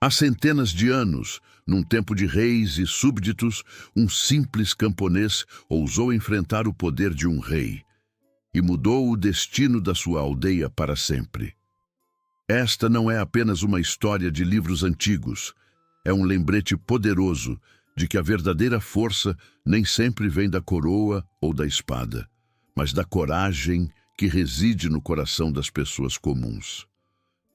Há centenas de anos, num tempo de reis e súbditos, um simples camponês ousou enfrentar o poder de um rei e mudou o destino da sua aldeia para sempre. Esta não é apenas uma história de livros antigos, é um lembrete poderoso de que a verdadeira força nem sempre vem da coroa ou da espada, mas da coragem que reside no coração das pessoas comuns.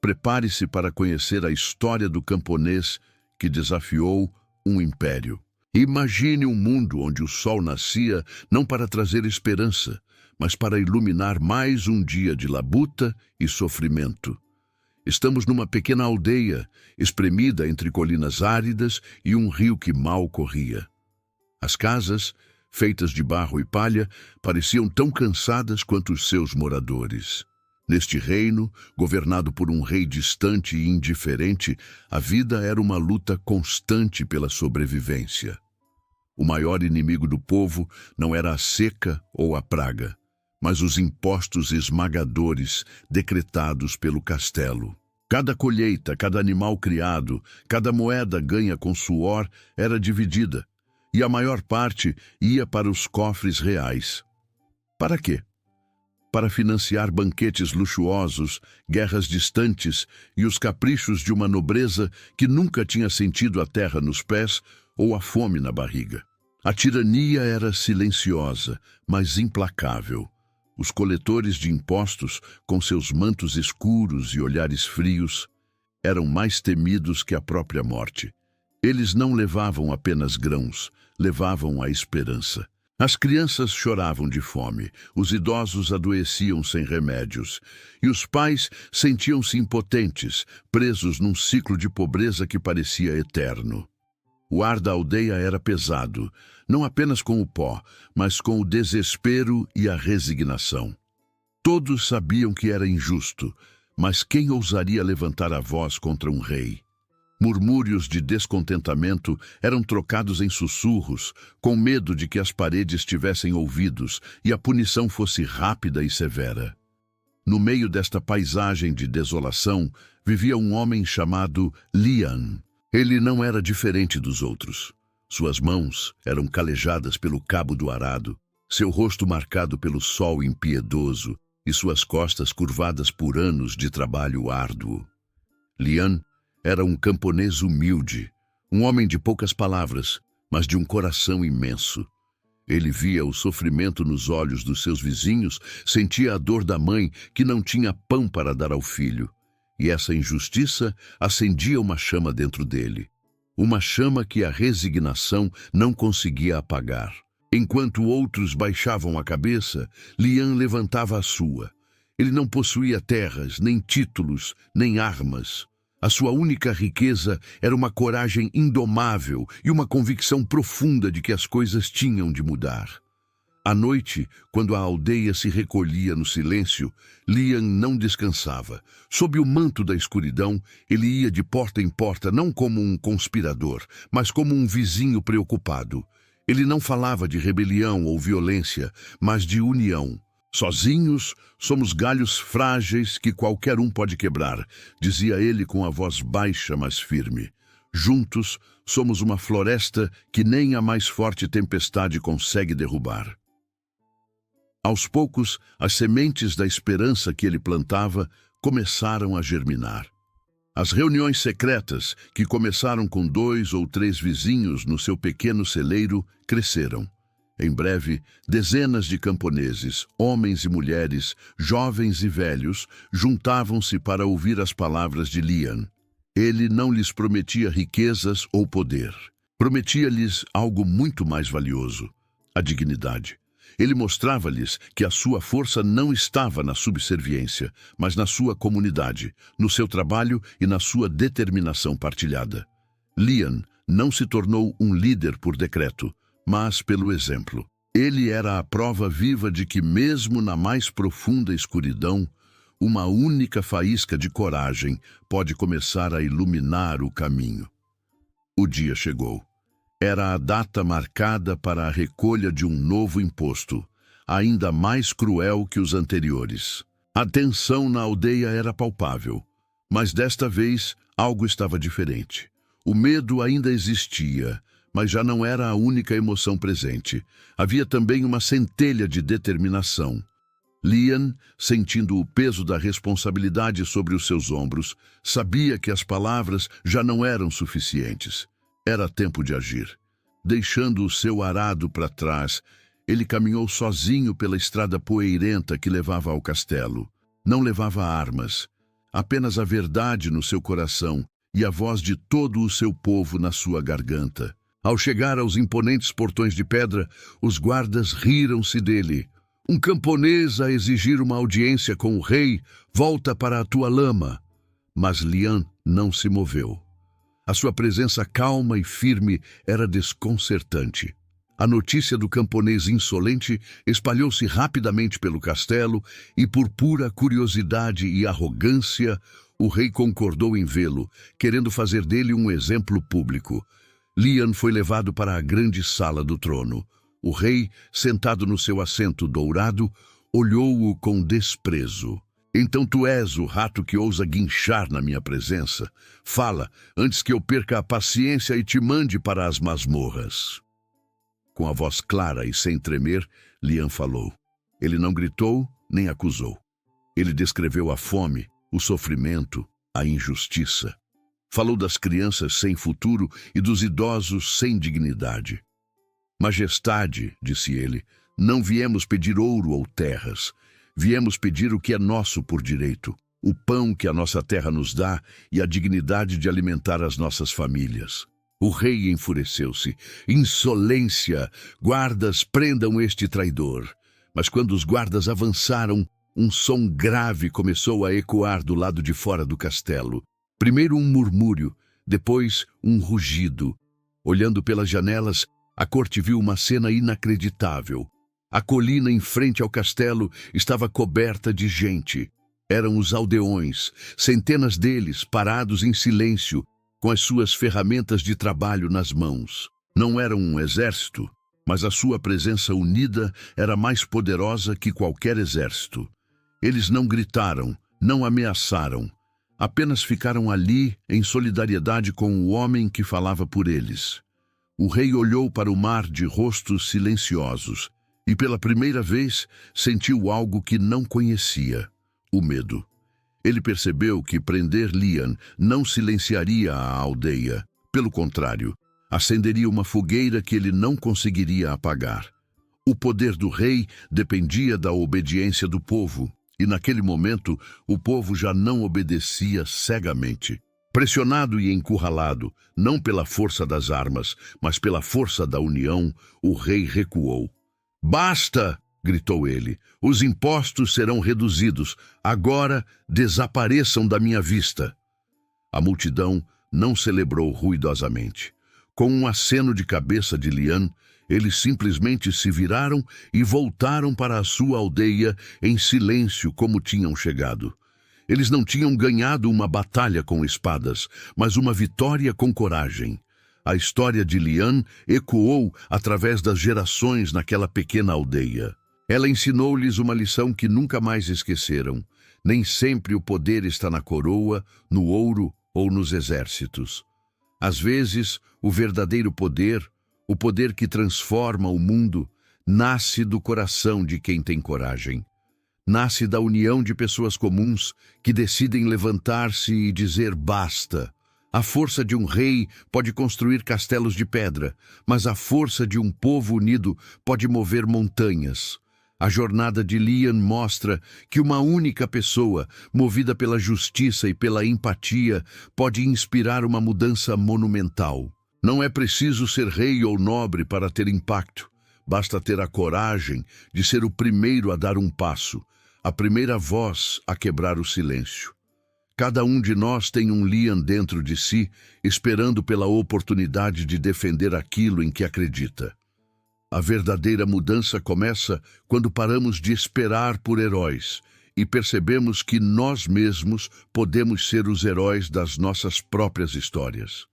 Prepare-se para conhecer a história do camponês que desafiou um império. Imagine um mundo onde o sol nascia não para trazer esperança, mas para iluminar mais um dia de labuta e sofrimento. Estamos numa pequena aldeia, espremida entre colinas áridas e um rio que mal corria. As casas, feitas de barro e palha, pareciam tão cansadas quanto os seus moradores. Neste reino, governado por um rei distante e indiferente, a vida era uma luta constante pela sobrevivência. O maior inimigo do povo não era a seca ou a praga, mas os impostos esmagadores decretados pelo castelo. Cada colheita, cada animal criado, cada moeda ganha com suor era dividida, e a maior parte ia para os cofres reais. Para quê? Para financiar banquetes luxuosos, guerras distantes e os caprichos de uma nobreza que nunca tinha sentido a terra nos pés ou a fome na barriga. A tirania era silenciosa, mas implacável. Os coletores de impostos, com seus mantos escuros e olhares frios, eram mais temidos que a própria morte. Eles não levavam apenas grãos, levavam a esperança. As crianças choravam de fome, os idosos adoeciam sem remédios, e os pais sentiam-se impotentes, presos num ciclo de pobreza que parecia eterno. O ar da aldeia era pesado, não apenas com o pó, mas com o desespero e a resignação. Todos sabiam que era injusto, mas quem ousaria levantar a voz contra um rei? Murmúrios de descontentamento eram trocados em sussurros, com medo de que as paredes tivessem ouvidos e a punição fosse rápida e severa. No meio desta paisagem de desolação, vivia um homem chamado Lian. Ele não era diferente dos outros. Suas mãos eram calejadas pelo cabo do arado, seu rosto marcado pelo sol impiedoso e suas costas curvadas por anos de trabalho árduo. Lian era um camponês humilde, um homem de poucas palavras, mas de um coração imenso. Ele via o sofrimento nos olhos dos seus vizinhos, sentia a dor da mãe que não tinha pão para dar ao filho. E essa injustiça acendia uma chama dentro dele. Uma chama que a resignação não conseguia apagar. Enquanto outros baixavam a cabeça, Lian levantava a sua. Ele não possuía terras, nem títulos, nem armas. A sua única riqueza era uma coragem indomável e uma convicção profunda de que as coisas tinham de mudar. À noite, quando a aldeia se recolhia no silêncio, Lian não descansava. Sob o manto da escuridão, ele ia de porta em porta não como um conspirador, mas como um vizinho preocupado. Ele não falava de rebelião ou violência, mas de união. Sozinhos, somos galhos frágeis que qualquer um pode quebrar, dizia ele com a voz baixa, mas firme. Juntos, somos uma floresta que nem a mais forte tempestade consegue derrubar. Aos poucos, as sementes da esperança que ele plantava começaram a germinar. As reuniões secretas, que começaram com 2 ou 3 vizinhos no seu pequeno celeiro, cresceram. Em breve, dezenas de camponeses, homens e mulheres, jovens e velhos, juntavam-se para ouvir as palavras de Lian. Ele não lhes prometia riquezas ou poder. Prometia-lhes algo muito mais valioso: a dignidade. Ele mostrava-lhes que a sua força não estava na subserviência, mas na sua comunidade, no seu trabalho e na sua determinação partilhada. Lian não se tornou um líder por decreto, mas pelo exemplo. Ele era a prova viva de que, mesmo na mais profunda escuridão, uma única faísca de coragem pode começar a iluminar o caminho. O dia chegou. Era a data marcada para a recolha de um novo imposto, ainda mais cruel que os anteriores. A tensão na aldeia era palpável. Mas desta vez, algo estava diferente. O medo ainda existia, mas já não era a única emoção presente. Havia também uma centelha de determinação. Lian, sentindo o peso da responsabilidade sobre os seus ombros, sabia que as palavras já não eram suficientes. Era tempo de agir. Deixando o seu arado para trás, ele caminhou sozinho pela estrada poeirenta que levava ao castelo. Não levava armas, apenas a verdade no seu coração e a voz de todo o seu povo na sua garganta. Ao chegar aos imponentes portões de pedra, os guardas riram-se dele. Um camponês a exigir uma audiência com o rei volta para a tua lama. Mas Lian não se moveu. A sua presença calma e firme era desconcertante. A notícia do camponês insolente espalhou-se rapidamente pelo castelo e, por pura curiosidade e arrogância, o rei concordou em vê-lo, querendo fazer dele um exemplo público. Lian foi levado para a grande sala do trono. O rei, sentado no seu assento dourado, olhou-o com desprezo. Então tu és o rato que ousa guinchar na minha presença? Fala, antes que eu perca a paciência e te mande para as masmorras. Com a voz clara e sem tremer, Lian falou. Ele não gritou nem acusou. Ele descreveu a fome, o sofrimento, a injustiça. Falou das crianças sem futuro e dos idosos sem dignidade. Majestade, disse ele, não viemos pedir ouro ou terras. Viemos pedir o que é nosso por direito, o pão que a nossa terra nos dá e a dignidade de alimentar as nossas famílias. O rei enfureceu-se. Insolência! Guardas, prendam este traidor. Mas quando os guardas avançaram, um som grave começou a ecoar do lado de fora do castelo. Primeiro um murmúrio, depois um rugido. Olhando pelas janelas, a corte viu uma cena inacreditável. A colina em frente ao castelo estava coberta de gente. Eram os aldeões, centenas deles parados em silêncio, com as suas ferramentas de trabalho nas mãos. Não eram um exército, mas a sua presença unida era mais poderosa que qualquer exército. Eles não gritaram, não ameaçaram, apenas ficaram ali em solidariedade com o homem que falava por eles. O rei olhou para o mar de rostos silenciosos e pela primeira vez sentiu algo que não conhecia, o medo. Ele percebeu que prender Lian não silenciaria a aldeia. Pelo contrário, acenderia uma fogueira que ele não conseguiria apagar. O poder do rei dependia da obediência do povo, e naquele momento o povo já não obedecia cegamente. Pressionado e encurralado, não pela força das armas, mas pela força da união, o rei recuou. Basta! Gritou ele. Os impostos serão reduzidos. Agora desapareçam da minha vista. A multidão não celebrou ruidosamente. Com um aceno de cabeça de Lian, eles simplesmente se viraram e voltaram para a sua aldeia em silêncio como tinham chegado. Eles não tinham ganhado uma batalha com espadas, mas uma vitória com coragem. A história de Lian ecoou através das gerações naquela pequena aldeia. Ela ensinou-lhes uma lição que nunca mais esqueceram. Nem sempre o poder está na coroa, no ouro ou nos exércitos. Às vezes, o verdadeiro poder, o poder que transforma o mundo, nasce do coração de quem tem coragem. Nasce da união de pessoas comuns que decidem levantar-se e dizer basta. A força de um rei pode construir castelos de pedra, mas a força de um povo unido pode mover montanhas. A jornada de Lian mostra que uma única pessoa, movida pela justiça e pela empatia, pode inspirar uma mudança monumental. Não é preciso ser rei ou nobre para ter impacto. Basta ter a coragem de ser o primeiro a dar um passo, a primeira voz a quebrar o silêncio. Cada um de nós tem um Lian dentro de si, esperando pela oportunidade de defender aquilo em que acredita. A verdadeira mudança começa quando paramos de esperar por heróis e percebemos que nós mesmos podemos ser os heróis das nossas próprias histórias.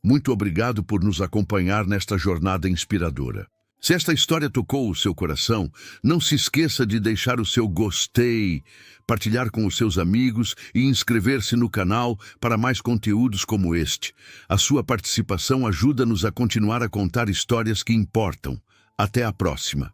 Muito obrigado por nos acompanhar nesta jornada inspiradora. Se esta história tocou o seu coração, não se esqueça de deixar o seu gostei, partilhar com os seus amigos e inscrever-se no canal para mais conteúdos como este. A sua participação ajuda-nos a continuar a contar histórias que importam. Até a próxima!